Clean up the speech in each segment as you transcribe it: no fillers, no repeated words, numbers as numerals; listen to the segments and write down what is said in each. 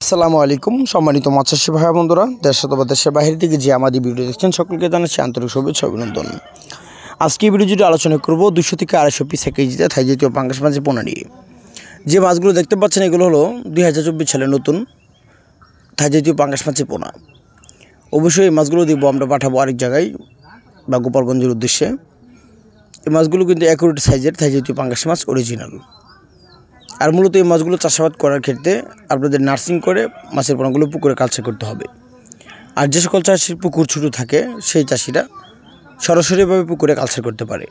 আসসালামু আলাইকুম সম্মানিত মাছ চাষী ভাই বন্ধুরা, দেশ অথবা দেশের বাইরে থেকে যে আমাদের ভিডিও দেখছেন সকলকে জানাচ্ছি আন্তরিক শুভেচ্ছা অভিনন্দন। আজকে এই ভিডিওটি আলোচনা করব 200 থেকে 250 পিস কেজিতে থাই জাতীয় পাঙ্গাস মাছের পোনা নিয়ে। যে মাছগুলো দেখতে পাচ্ছেন এগুলো হলো 2024 সালে নতুন থাই জাতীয় পাঙ্গাস মাছের পোনা। অবশ্যই এই মাছগুলো দিব আমরা পাঠাবো আরেক জায়গায় বা গোপালগঞ্জের উদ্দেশ্যে। এই মাছগুলো কিন্তু অ্যাকুরেট সাইজের থাই জাতীয় পাঙ্গাস মাছ অরিজিনাল। আর মূলত এই মাছগুলো চাষাবাদ করার ক্ষেত্রে আপনাদের নার্সিং করে মাছের পোনাগুলো পুকুরে কালচার করতে হবে। আর যে সকল চাষির পুকুর ছোটো থাকে সেই চাষিরা সরাসরিভাবে পুকুরে কালচার করতে পারে।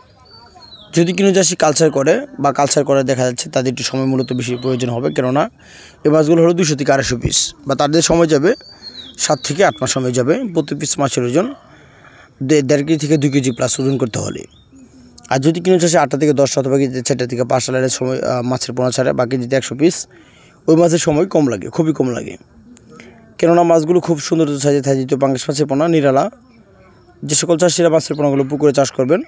যদি কোনো চাষি কালচার করে বা কালচার করে দেখা যাচ্ছে তাদের একটু সময় মূলত বেশি প্রয়োজন হবে, কেননা এই মাছগুলো হলো 200 থেকে 250 পিস বা তাদের সময় যাবে 7 থেকে 8 মাস সময় যাবে। প্রতি পিস মাছের ওজন 1.5 কেজি থেকে 2 কেজি প্লাস ওজন করতে হলে। আর যদি কিনে চাষে 8টা থেকে 10 অথবা কেজিতে 4টা থেকে 5 সালের সময় মাছের পোনা ছাড়া বা কেজিতে 100 পিস, ওই মাছের সময় কম লাগে, খুবই কম লাগে। কেননা মাছগুলো খুব সুন্দর সাইজে থাই জাতীয় পাঙ্গাস মাছের পোনা নিরালা। যে সকল চাষিরা মাছের পোনাগুলো পুকুরে চাষ করবেন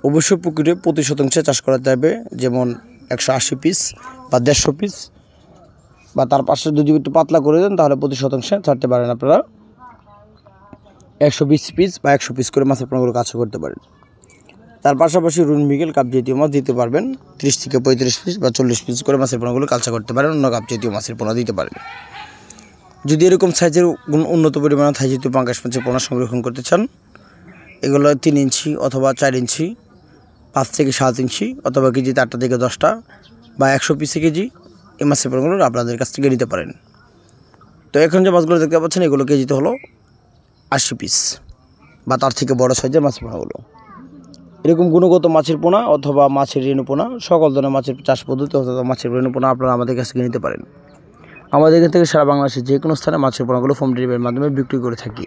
অবশ্যই পুকুরে প্রতি শতাংশে চাষ করাতে হবে, যেমন 180 পিস বা 150 পিস বা তার পাশে যদি একটু পাতলা করে দেন তাহলে প্রতি শতাংশে ছাড়তে পারেন আপনারা 120 পিস বা 100 পিস করে মাছের পোনাগুলো কাজ করতে পারেন। তার পাশাপাশি রুই মৃগেল কাপ জাতীয় মাছ দিতে পারবেন 30 থেকে 35 পিস বা 40 পিস করে মাছের পোনাগুলো কালচা করতে পারেন, অন্য কাপ জাতীয় মাছের পোনা দিতে পারেন। যদি এরকম সাইজের উন্নত পরিমাণে থাই জাতীয় পাঙ্গাস মাছের পোনা সংরক্ষণ করতে চান, এগুলো 3 ইঞ্চি অথবা 4 ইঞ্চি, 5 থেকে 7 ইঞ্চি অথবা কেজিতে 8টা থেকে 10টা বা 100 পিসে কেজি এই মাছের পোনাগুলো আপনাদের কাছ থেকে নিতে পারেন। তো এখন যে মাছগুলো দেখতে পাচ্ছেন এগুলো কেজিতে হলো 80 পিস বা তার থেকে বড় সাইজের মাছের পোনাগুলো। এরকম গুণগত মাছের পোনা অথবা মাছের রেণু পোনা, সকল ধরনের মাছের চাষ পদ্ধতি অথবা মাছের রেণু পোনা আপনারা আমাদের কাছ থেকে নিতে পারেন। আমাদের এখান থেকে সারা বাংলাদেশের যে কোনো স্থানে মাছের পোনাগুলো হোম ডেলিভারির মাধ্যমে বিক্রি করে থাকি।